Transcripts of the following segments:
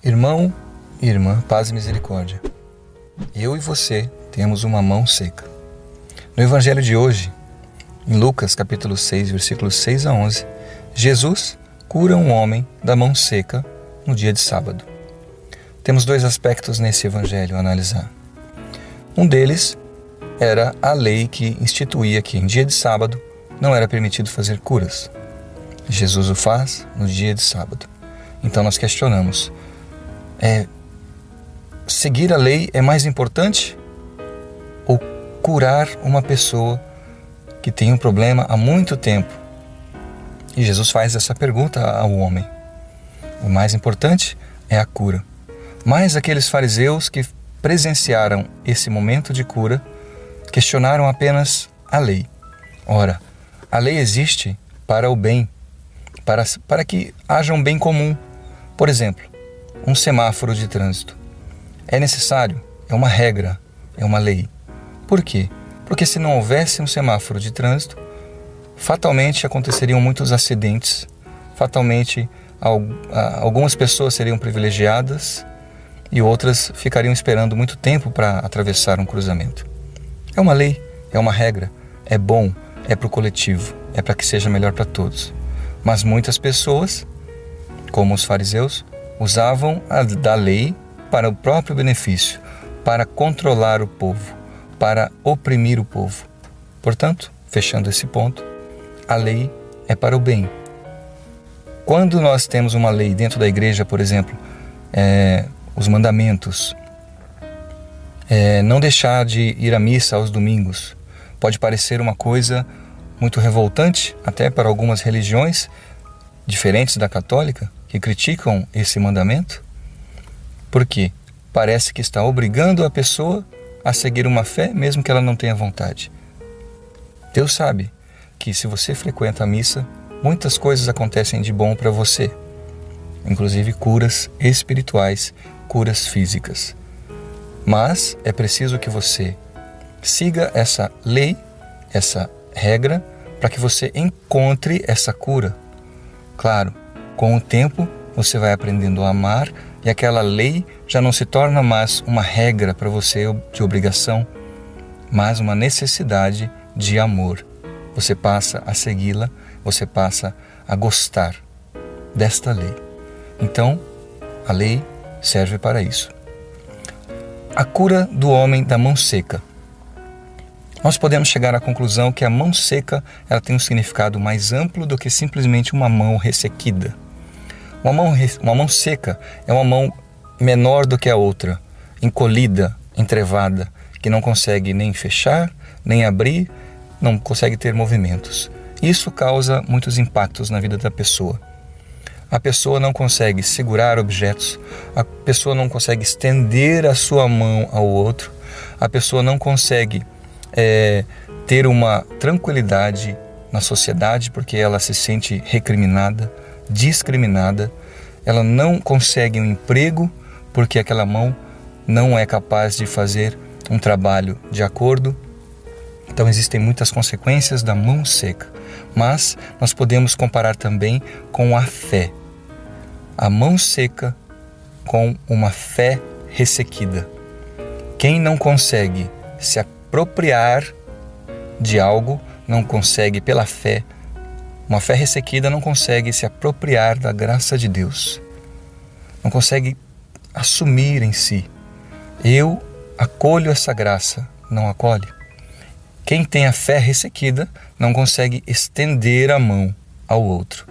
Irmão e irmã, paz e misericórdia. Eu e você temos uma mão seca. No Evangelho de hoje, em Lucas capítulo 6, versículos 6 a 11, Jesus cura um homem da mão seca no dia de sábado. Temos dois aspectos nesse Evangelho a analisar. Um deles era a lei que instituía que em dia de sábado não era permitido fazer curas. Jesus o faz no dia de sábado. Então nós questionamos, seguir a lei é mais importante ou curar uma pessoa que tem um problema há muito tempo? E Jesus faz essa pergunta ao homem. O mais importante é a cura. Mas aqueles fariseus que presenciaram esse momento de cura questionaram apenas a lei. Ora, a lei existe para o bem, para que haja um bem comum. Por exemplo, um semáforo de trânsito. É necessário, é uma regra, é uma lei. Por quê? Porque se não houvesse um semáforo de trânsito, fatalmente aconteceriam muitos acidentes, fatalmente algumas pessoas seriam privilegiadas e outras ficariam esperando muito tempo para atravessar um cruzamento. É uma lei, é uma regra, é bom, é para o coletivo, é para que seja melhor para todos. Mas muitas pessoas, como os fariseus, usavam da lei para o próprio benefício, para controlar o povo, para oprimir o povo. Portanto, fechando esse ponto, a lei é para o bem. Quando nós temos uma lei dentro da igreja, por exemplo, os mandamentos, não deixar de ir à missa aos domingos, pode parecer uma coisa muito revoltante, até para algumas religiões diferentes da católica, que criticam esse mandamento, porque parece que está obrigando a pessoa a seguir uma fé, mesmo que ela não tenha vontade. Deus sabe que se você frequenta a missa, muitas coisas acontecem de bom para você, inclusive curas espirituais, curas físicas. Mas é preciso que você siga essa lei, essa regra, para que você encontre essa cura. Claro, com o tempo você vai aprendendo a amar e aquela lei já não se torna mais uma regra para você de obrigação, mas uma necessidade de amor. Você passa a segui-la, você passa a gostar desta lei. Então, a lei serve para isso. A cura do homem da mão seca. Nós podemos chegar à conclusão que a mão seca ela tem um significado mais amplo do que simplesmente uma mão ressequida. Uma mão seca é uma mão menor do que a outra, encolhida, entrevada, que não consegue nem fechar, nem abrir, não consegue ter movimentos. Isso causa muitos impactos na vida da pessoa. A pessoa não consegue segurar objetos, a pessoa não consegue estender a sua mão ao outro, a pessoa não consegue ter uma tranquilidade na sociedade porque ela se sente recriminada, discriminada, ela não consegue um emprego porque aquela mão não é capaz de fazer um trabalho de acordo. Então existem muitas consequências da mão seca, mas nós podemos comparar também com a fé. A mão seca com uma fé ressequida. Quem não consegue se apropriar de algo, não consegue pela fé, uma fé ressequida não consegue se apropriar da graça de Deus, não consegue assumir em si. Eu acolho essa graça, não acolhe. Quem tem a fé ressequida não consegue estender a mão ao outro.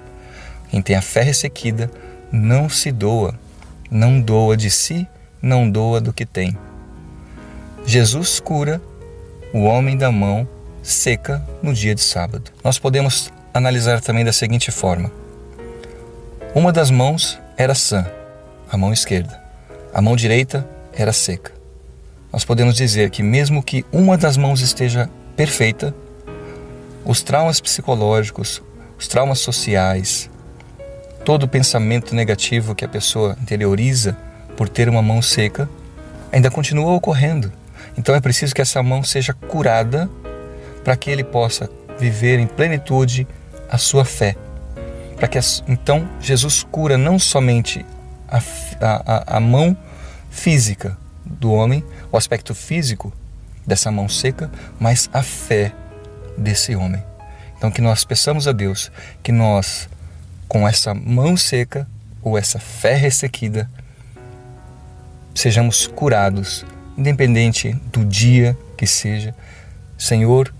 Quem tem a fé ressequida não se doa, não doa de si, não doa do que tem. Jesus cura o homem da mão seca no dia de sábado. Nós podemos analisar também da seguinte forma. Uma das mãos era sã, a mão esquerda. A mão direita era seca. Nós podemos dizer que mesmo que uma das mãos esteja perfeita, os traumas psicológicos, os traumas sociais, todo o pensamento negativo que a pessoa interioriza por ter uma mão seca, ainda continua ocorrendo. Então é preciso que essa mão seja curada para que ele possa viver em plenitude a sua fé. Então Jesus cura não somente a mão física do homem, o aspecto físico dessa mão seca, mas a fé desse homem. Então que nós peçamos a Deus que nós, com essa mão seca ou essa fé ressequida, sejamos curados, independente do dia que seja. Senhor,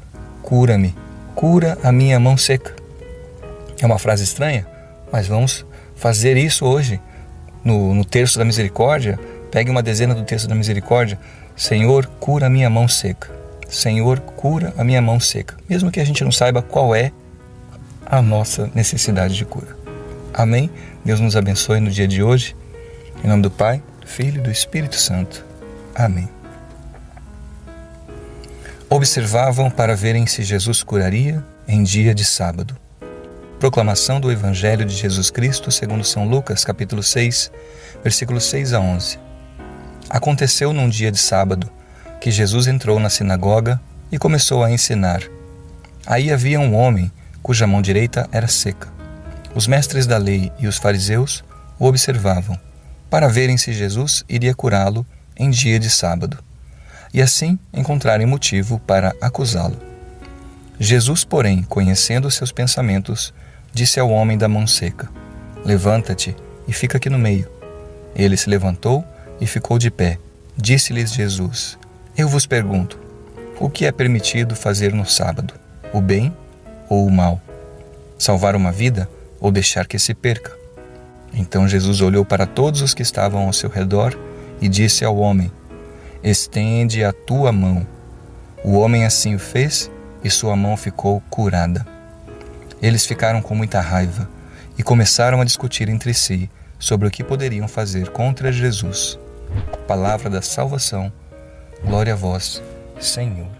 cura-me, cura a minha mão seca. É uma frase estranha, mas vamos fazer isso hoje. No terço da misericórdia, pegue uma dezena do terço da misericórdia. Senhor, cura a minha mão seca. Senhor, cura a minha mão seca. Mesmo que a gente não saiba qual é a nossa necessidade de cura. Amém? Deus nos abençoe no dia de hoje. Em nome do Pai, do Filho e do Espírito Santo. Amém. Observavam para verem se Jesus curaria em dia de sábado. Proclamação do Evangelho de Jesus Cristo segundo São Lucas, capítulo 6, versículos 6 a 11. Aconteceu num dia de sábado que Jesus entrou na sinagoga e começou a ensinar. Aí havia um homem cuja mão direita era seca. Os mestres da lei e os fariseus o observavam, para verem se Jesus iria curá-lo em dia de sábado, e assim encontrarem motivo para acusá-lo. Jesus, porém, conhecendo seus pensamentos, disse ao homem da mão seca: Levanta-te e fica aqui no meio. Ele se levantou e ficou de pé. Disse-lhes Jesus: Eu vos pergunto, o que é permitido fazer no sábado? O bem ou o mal? Salvar uma vida ou deixar que se perca? Então Jesus olhou para todos os que estavam ao seu redor e disse ao homem: Estende a tua mão. O homem assim o fez e sua mão ficou curada. Eles ficaram com muita raiva e começaram a discutir entre si sobre o que poderiam fazer contra Jesus. Palavra da salvação. Glória a vós, Senhor.